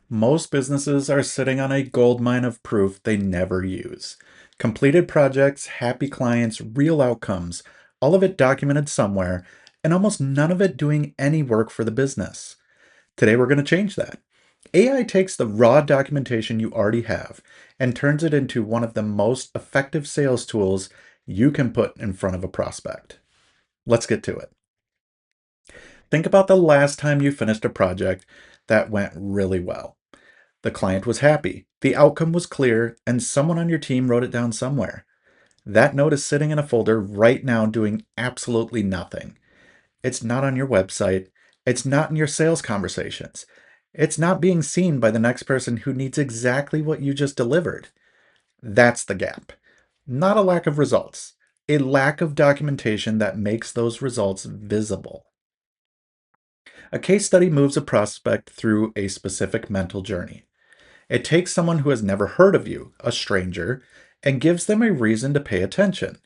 Most businesses are sitting on a goldmine of proof they never use. Completed projects, happy clients, real outcomes, all of it documented somewhere, and almost none of it doing any work for the business. Today we're going to change that. AI takes the raw documentation you already have and turns it into one of the most effective sales tools you can put in front of a prospect. Let's get to it. Think about the last time you finished a project that went really well. The client was happy, the outcome was clear, and someone on your team wrote it down somewhere. That note is sitting in a folder right now doing absolutely nothing. It's not on your website. It's not in your sales conversations. It's not being seen by the next person who needs exactly what you just delivered. That's the gap. Not a lack of results, a lack of documentation that makes those results visible. A case study moves a prospect through a specific mental journey. It takes someone who has never heard of you, a stranger, and gives them a reason to pay attention.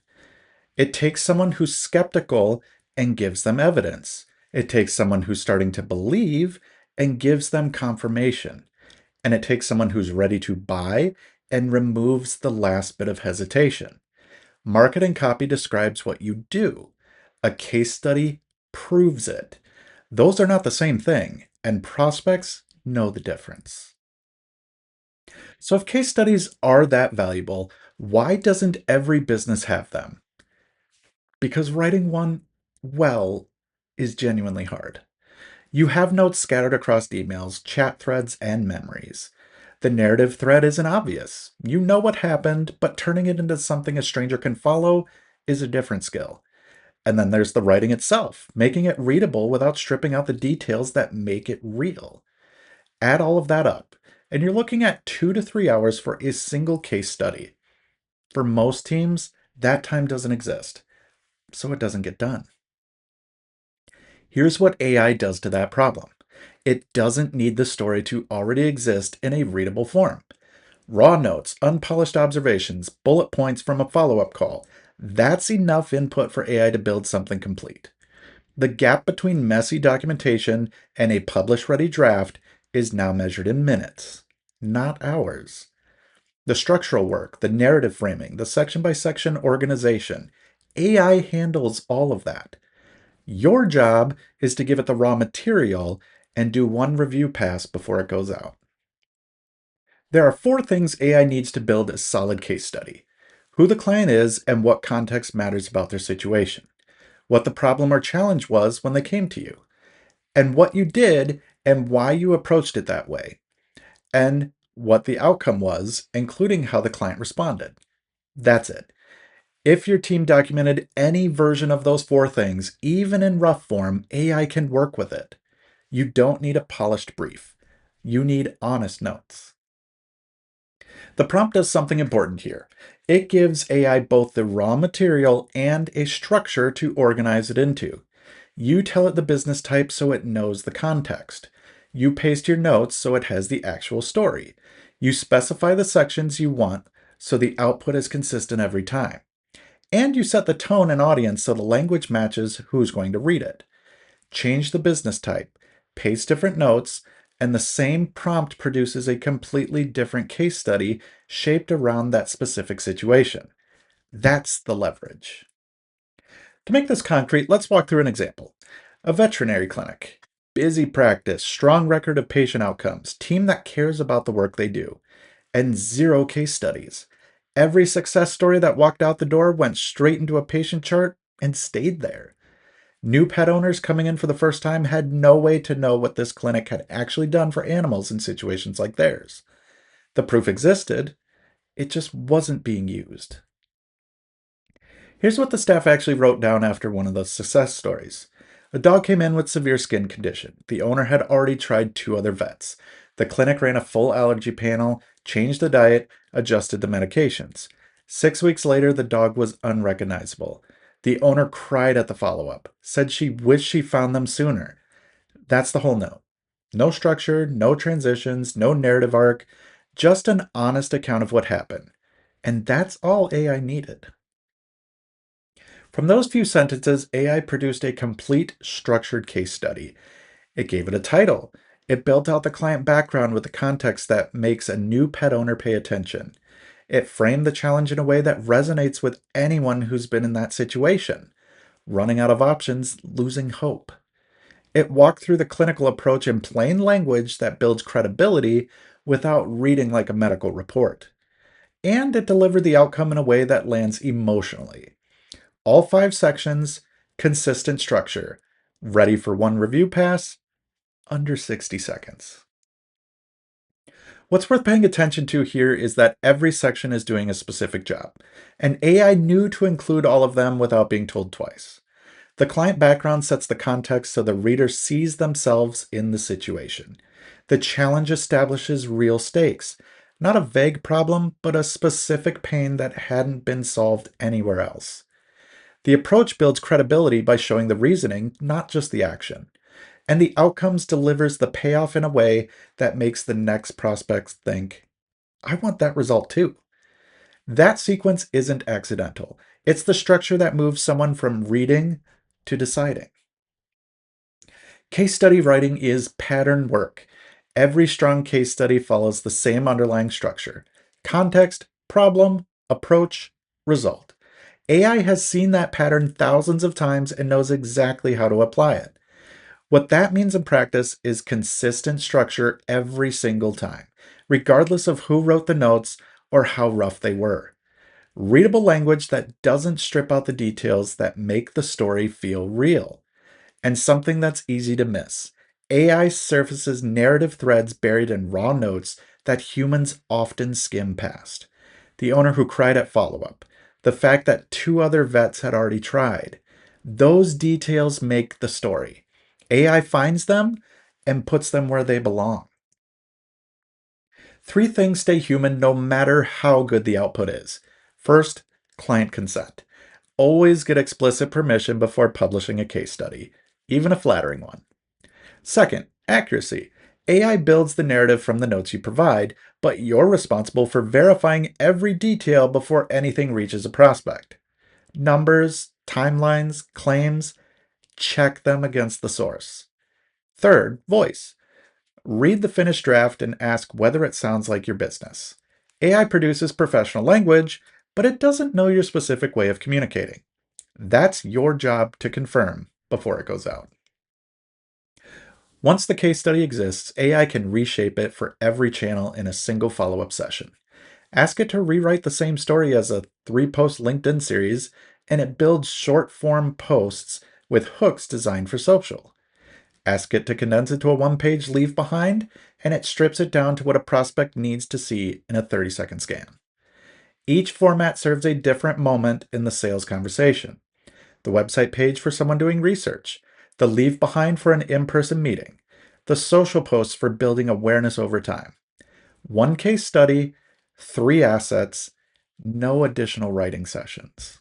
It takes someone who's skeptical and gives them evidence. It takes someone who's starting to believe and gives them confirmation. And it takes someone who's ready to buy and removes the last bit of hesitation. Marketing copy describes what you do. A case study proves it. Those are not the same thing, and prospects know the difference. So if case studies are that valuable, why doesn't every business have them? Because writing one well is genuinely hard. You have notes scattered across emails, chat threads, and memories. The narrative thread isn't obvious. You know what happened, but turning it into something a stranger can follow is a different skill. And then there's the writing itself, making it readable without stripping out the details that make it real. Add all of that up, and you're looking at 2 to 3 hours for a single case study. For most teams, that time doesn't exist, so it doesn't get done. Here's what AI does to that problem. It doesn't need the story to already exist in a readable form. Raw notes, unpolished observations, bullet points from a follow-up call. That's enough input for AI to build something complete. The gap between messy documentation and a publish-ready draft is now measured in minutes, not hours. The structural work, the narrative framing, the section-by-section organization, AI handles all of that. Your job is to give it the raw material and do one review pass before it goes out. There are 4 things AI needs to build a solid case study: who the client is and what context matters about their situation, what the problem or challenge was when they came to you, and what you did and why you approached it that way, and what the outcome was, including how the client responded. That's it. If your team documented any version of those 4 things, even in rough form, AI can work with it. You don't need a polished brief. You need honest notes. The prompt does something important here. It gives AI both the raw material and a structure to organize it into. You tell it the business type so it knows the context. You paste your notes so it has the actual story. You specify the sections you want so the output is consistent every time. And you set the tone and audience so the language matches who's going to read it. Change the business type, paste different notes, and the same prompt produces a completely different case study shaped around that specific situation. That's the leverage. To make this concrete, let's walk through an example. A veterinary clinic. Busy practice, strong record of patient outcomes, team that cares about the work they do, and 0 case studies. Every success story that walked out the door went straight into a patient chart and stayed there. New pet owners coming in for the first time had no way to know what this clinic had actually done for animals in situations like theirs. The proof existed, it just wasn't being used. Here's what the staff actually wrote down after one of the success stories. A dog came in with severe skin condition. The owner had already tried 2 other vets. The clinic ran a full allergy panel, changed the diet, adjusted the medications. 6 weeks later, the dog was unrecognizable. The owner cried at the follow-up, said she wished she found them sooner. That's the whole note. No structure, no transitions, no narrative arc, Just an honest account of what happened. And that's all AI needed. From those few sentences, AI produced a complete structured case study. It gave it a title. It built out the client background with the context that makes a new pet owner pay attention. It framed the challenge in a way that resonates with anyone who's been in that situation, running out of options, losing hope. It walked through the clinical approach in plain language that builds credibility without reading like a medical report. And it delivered the outcome in a way that lands emotionally. All 5 sections, consistent structure, ready for one review pass, under 60 seconds. What's worth paying attention to here is that every section is doing a specific job, and AI knew to include all of them without being told twice. The client background sets the context so the reader sees themselves in the situation. The challenge establishes real stakes, not a vague problem, but a specific pain that hadn't been solved anywhere else. The approach builds credibility by showing the reasoning, not just the action. And the outcomes delivers the payoff in a way that makes the next prospects think, I want that result too. That sequence isn't accidental. It's the structure that moves someone from reading to deciding. Case study writing is pattern work. Every strong case study follows the same underlying structure: context, problem, approach, result. AI has seen that pattern thousands of times and knows exactly how to apply it. What that means in practice is consistent structure every single time, regardless of who wrote the notes or how rough they were. Readable language that doesn't strip out the details that make the story feel real. And something that's easy to miss: AI surfaces narrative threads buried in raw notes that humans often skim past. The owner who cried at follow up, the fact that 2 other vets had already tried. Those details make the story. AI finds them and puts them where they belong. 3 things stay human no matter how good the output is. First, client consent. Always get explicit permission before publishing a case study, even a flattering one. Second, accuracy. AI builds the narrative from the notes you provide, but you're responsible for verifying every detail before anything reaches a prospect. Numbers, timelines, claims, check them against the source. Third, voice. Read the finished draft and ask whether it sounds like your business. AI produces professional language, but it doesn't know your specific way of communicating. That's your job to confirm before it goes out. Once the case study exists, AI can reshape it for every channel in a single follow-up session. Ask it to rewrite the same story as a 3-post LinkedIn series, and it builds short-form posts with hooks designed for social. Ask it to condense it to a 1-page leave behind, and it strips it down to what a prospect needs to see in a 30-second scan. Each format serves a different moment in the sales conversation: the website page for someone doing research, the leave behind for an in-person meeting, the social posts for building awareness over time. 1 case study, 3 assets, no additional writing sessions.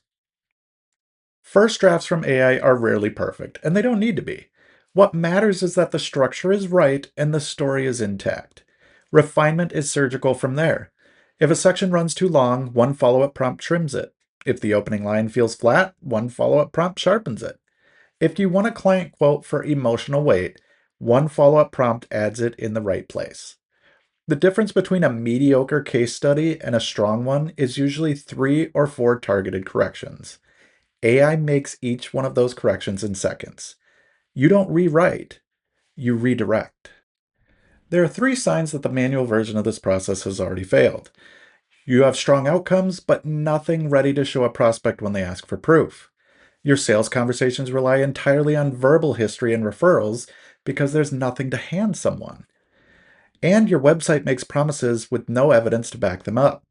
First drafts from AI are rarely perfect, and they don't need to be. What matters is that the structure is right and the story is intact. Refinement is surgical from there. If a section runs too long, one follow-up prompt trims it. If the opening line feels flat, one follow-up prompt sharpens it. If you want a client quote for emotional weight, one follow-up prompt adds it in the right place. The difference between a mediocre case study and a strong one is usually 3 or 4 targeted corrections. AI makes each one of those corrections in seconds. You don't rewrite, you redirect. There are 3 signs that the manual version of this process has already failed. You have strong outcomes, but nothing ready to show a prospect when they ask for proof. Your sales conversations rely entirely on verbal history and referrals because there's nothing to hand someone. And your website makes promises with no evidence to back them up.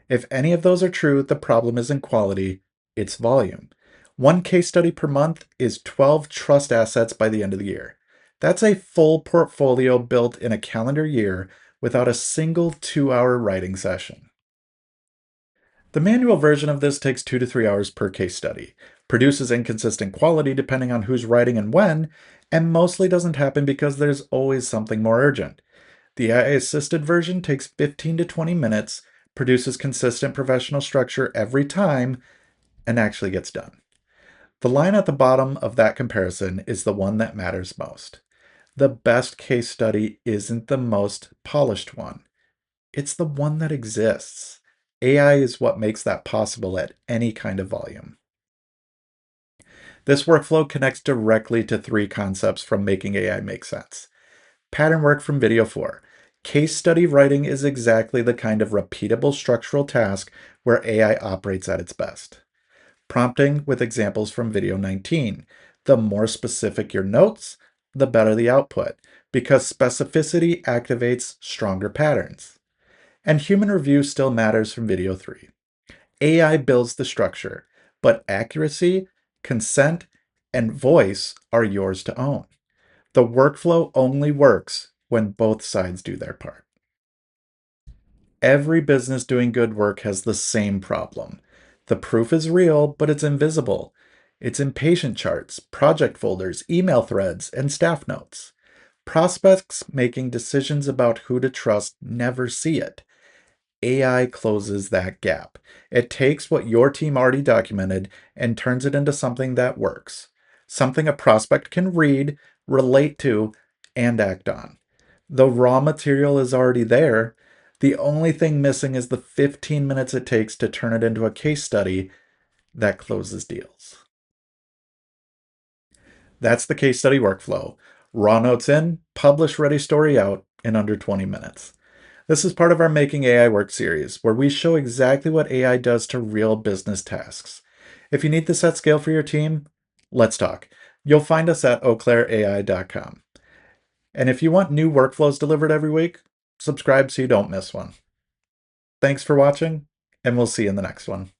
If any of those are true, the problem isn't quality, it's volume. 1 case study per month is 12 trust assets by the end of the year. That's a full portfolio built in a calendar year without a single 2-hour writing session. The manual version of this takes 2 to 3 hours per case study, produces inconsistent quality depending on who's writing and when, and mostly doesn't happen because there's always something more urgent. The AI-assisted version takes 15 to 20 minutes, produces consistent professional structure every time, and actually gets done. The line at the bottom of that comparison is the one that matters most. The best case study isn't the most polished one. It's the one that exists. AI is what makes that possible at any kind of volume. This workflow connects directly to three concepts from making AI make sense. Pattern work from video 4. Case study writing is exactly the kind of repeatable structural task where AI operates at its best. Prompting with examples from video 19. The more specific your notes, the better the output, because specificity activates stronger patterns. And human review still matters from video 3. AI builds the structure, but accuracy, consent, and voice are yours to own. The workflow only works when both sides do their part. Every business doing good work has the same problem. The proof is real, but it's invisible. It's in patient charts, project folders, email threads, and staff notes. Prospects making decisions about who to trust never see it. AI closes that gap. It takes what your team already documented and turns it into something that works, something a prospect can read, relate to, and act on. The raw material is already there. The only thing missing is the 15 minutes it takes to turn it into a case study that closes deals. That's the case study workflow. Raw notes in, publish ready story out in under 20 minutes. This is part of our Making AI Work series, where we show exactly what AI does to real business tasks. If you need this at scale for your team, let's talk. You'll find us at eauclaireai.com. And if you want new workflows delivered every week, subscribe so you don't miss one. Thanks for watching, and we'll see you in the next one.